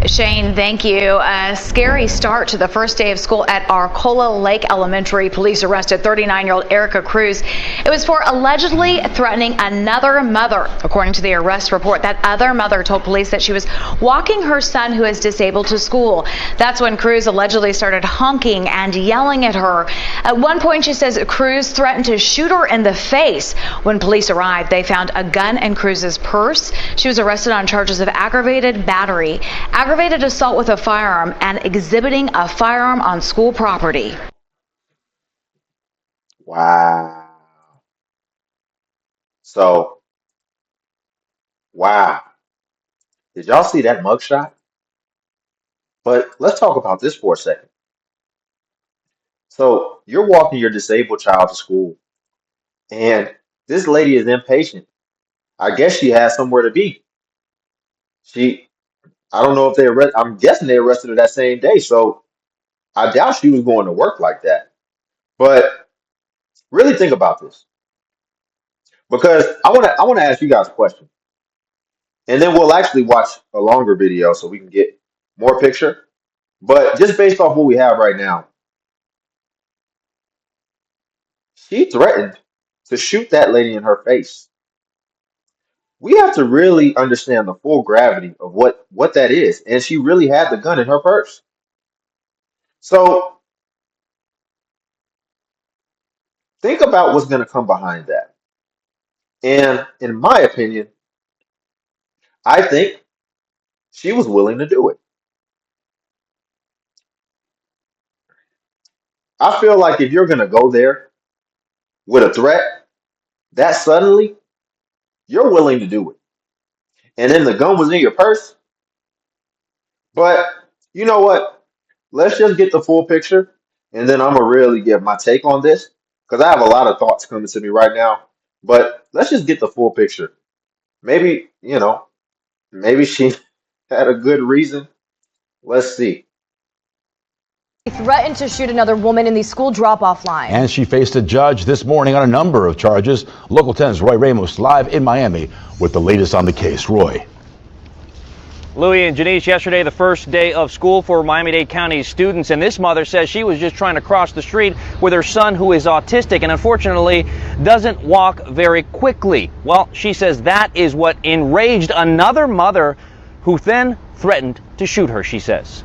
Shane, thank you. A scary start to the first day of school at Arcola Lake Elementary. Police arrested 39-year-old Erika Cruz. It was for allegedly threatening another mother. According to the arrest report, that other mother told police that she was walking her son, who is disabled, to school. That's when Cruz allegedly started honking and yelling at her. At one point, she says Cruz threatened to shoot her in the face. When police arrived, they found a gun in Cruz's purse. She was arrested on charges of aggravated battery, aggravated assault with a firearm, and exhibiting a firearm on school property. Wow. So, wow. Did y'all see that mugshot? But let's talk about this for a second. So, you're walking your disabled child to school, and this lady is impatient. I guess she has somewhere to be. She, I don't know if I'm guessing they arrested her that same day. So, I doubt she was going to work like that. But really think about this, because I want to ask you guys a question, and then we'll actually watch a longer video so we can get more picture. But just based off what we have right now, she threatened to shoot that lady in her face. We have to really understand the full gravity of what that is, and she really had the gun in her purse. So think about what's going to come behind that. And in my opinion, I think she was willing to do it. I feel like if you're going to go there with a threat that suddenly, you're willing to do it. And then the gun was in your purse. But you know what? Let's just get the full picture, and then I'm gonna really give my take on this, because I have a lot of thoughts coming to me right now. But let's just get the full picture. Maybe, maybe she had a good reason. Let's see. He threatened to shoot another woman in the school drop-off line. And she faced a judge this morning on a number of charges. Local 10's Roy Ramos live in Miami with the latest on the case. Roy. Louis and Janice, yesterday the first day of school for Miami-Dade County students, and this mother says she was just trying to cross the street with her son, who is autistic and unfortunately doesn't walk very quickly. Well, she says that is what enraged another mother, who then threatened to shoot her, she says.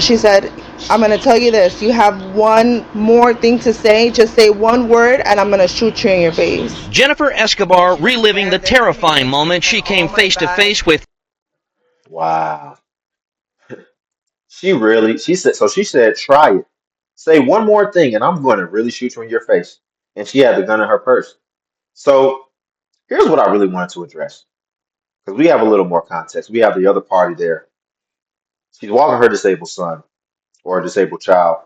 She said, I'm going to tell you this. You have one more thing to say. Just say one word and I'm going to shoot you in your face. Jennifer Escobar reliving the terrifying moment she came face to face with. Wow. She said, try it. Say one more thing and I'm going to really shoot you in your face. And she had the gun in her purse. So here's what I really wanted to address, because we have a little more context. We have the other party there. She's walking her disabled son or a disabled child.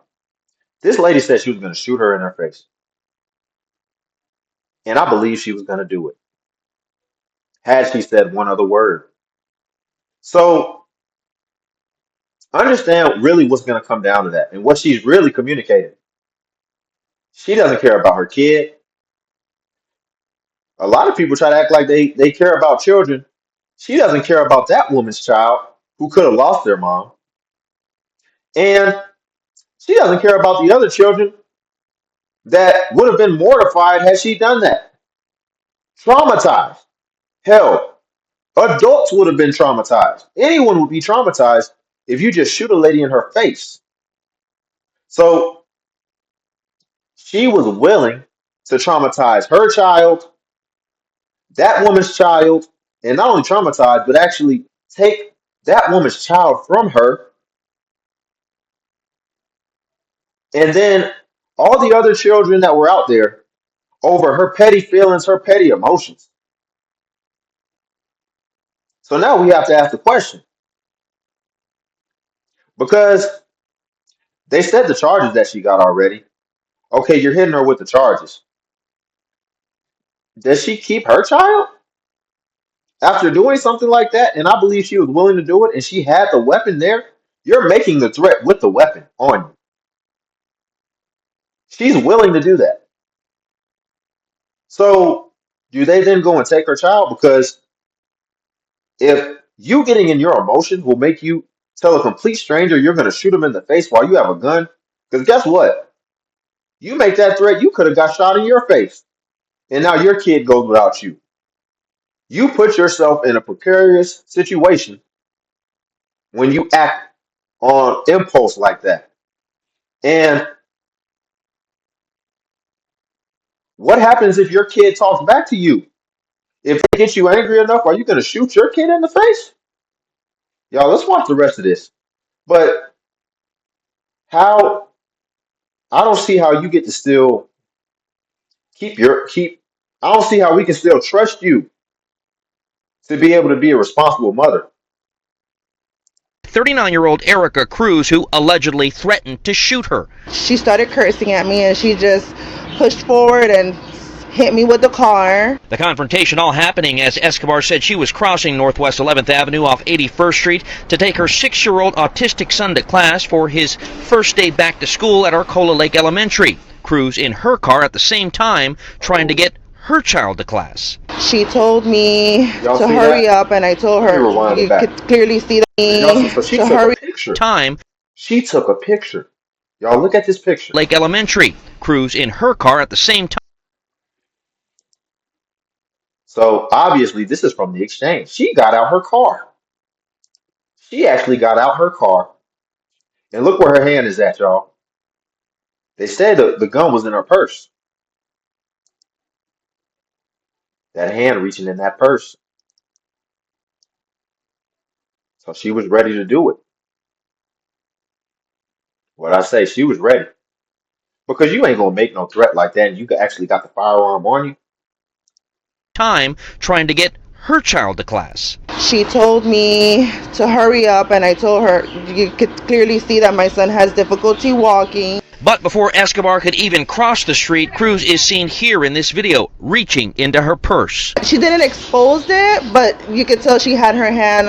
This lady said she was going to shoot her in her face. And I believe she was going to do it, had she said one other word. So understand really what's going to come down to that and what she's really communicating. She doesn't care about her kid. A lot of people try to act like they care about children. She doesn't care about that woman's child who could have lost their mom. And she doesn't care about the other children that would have been mortified had she done that. Traumatized. Hell, adults would have been traumatized. Anyone would be traumatized if you just shoot a lady in her face. So she was willing to traumatize her child, that woman's child, and not only traumatize, but actually take that woman's child from her. And then all the other children that were out there over her petty feelings, her petty emotions. So now we have to ask the question, because they said the charges that she got already. Okay, you're hitting her with the charges. Does she keep her child after doing something like that? And I believe she was willing to do it, and she had the weapon there. You're making the threat with the weapon on you. She's willing to do that. So do they then go and take her child? Because if You getting in your emotions will make you tell a complete stranger you're going to shoot him in the face while you have a gun. Because guess what? You make that threat, you could have got shot in your face. And now your kid goes without you. You put yourself in a precarious situation when you act on impulse like that. And what happens if your kid talks back to you? If they get you angry enough, are you going to shoot your kid in the face? Y'all, let's watch the rest of this. But how, I don't see how you get to still I don't see how we can still trust you to be able to be a responsible mother. 39-year-old Erika Cruz, who allegedly threatened to shoot her. She started cursing at me and she just pushed forward and hit me with the car. The confrontation all happening as Escobar said she was crossing Northwest 11th Avenue off 81st Street to take her 6-year-old autistic son to class for his first day back to school at Arcola Lake Elementary. Cruz in her car at the same time trying to get her child to class. She told me Y'all to see hurry that? up, and I told Let me her rewind it you back. could clearly see Y'all see, me so she to took hurry. a picture. Time, She took a picture. Y'all look at this picture. Lake Elementary. Cruz in her car at the same time. So obviously this is from the exchange. She got out her car. She actually got out her car. And look where her hand is at, y'all. They said the gun was in her purse. That hand reaching in that purse. So she was ready to do it. What I say, she was ready. Because you ain't gonna make no threat like that and you actually got the firearm on you. Time trying to get her child to class. She told me to hurry up, and I told her you could clearly see that my son has difficulty walking. But before Escobar could even cross the street, Cruz is seen here in this video reaching into her purse. She didn't expose it, but you could tell she had her hand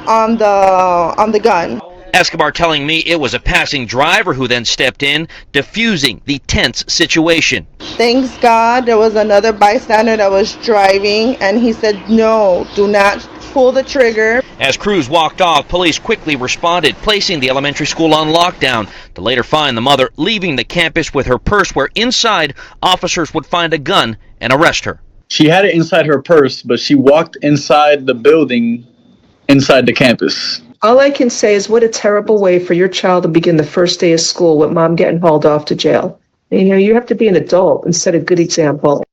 on the gun. Escobar telling me it was a passing driver who then stepped in, diffusing the tense situation. Thanks God there was another bystander that was driving, and he said, no, do not pull the trigger. As Cruz walked off, police quickly responded, placing the elementary school on lockdown to later find the mother leaving the campus with her purse, where inside officers would find a gun and arrest her. She had it inside her purse, but she walked inside the building, inside the campus. All I can say is what a terrible way for your child to begin the first day of school with mom getting hauled off to jail. You know, you have to be an adult and set a good example.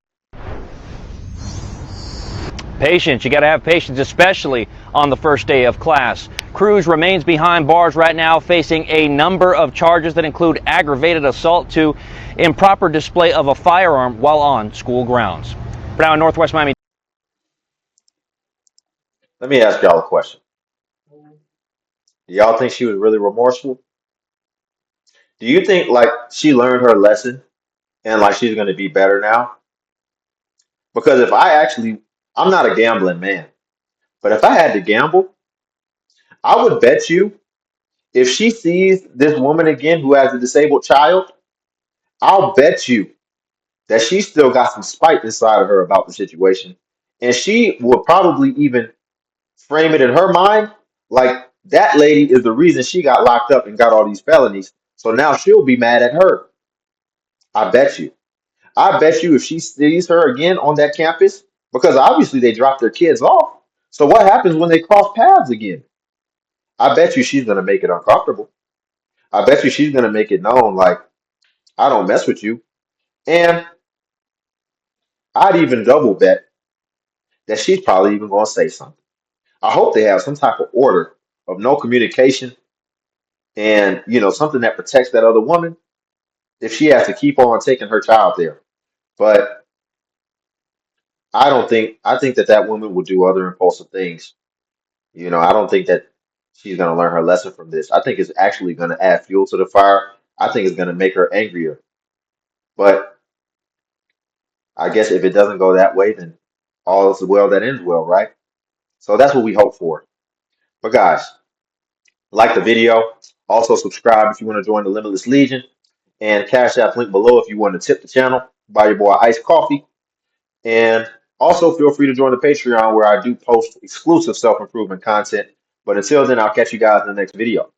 Patience. You got to have patience, especially on the first day of class. Cruz remains behind bars right now, facing a number of charges that include aggravated assault to improper display of a firearm while on school grounds. Now in Northwest Miami. Let me ask y'all a question. Do y'all think she was really remorseful? Do you think like she learned her lesson and like she's gonna be better now? Because I'm not a gambling man, but if I had to gamble, I would bet you if she sees this woman again who has a disabled child, I'll bet you that she still got some spite inside of her about the situation. And she will probably even frame it in her mind like that lady is the reason she got locked up and got all these felonies. So now she'll be mad at her. I bet you. I bet you if she sees her again on that campus, because obviously they dropped their kids off. So what happens when they cross paths again? I bet you she's going to make it uncomfortable. I bet you she's going to make it known like, I don't mess with you. And I'd even double bet that she's probably even going to say something. I hope they have some type of order of no communication and, something that protects that other woman if she has to keep on taking her child there. But I think that that woman will do other impulsive things. I don't think that she's going to learn her lesson from this. I think it's actually going to add fuel to the fire. I think it's going to make her angrier. But I guess if it doesn't go that way, then all is well that ends well, right? So that's what we hope for. But guys, like the video. Also subscribe if you want to join the Limitless Legion. And Cash App link below if you want to tip the channel. Buy your boy iced coffee. And Also, feel free to join the Patreon where I do post exclusive self-improvement content. But until then, I'll catch you guys in the next video.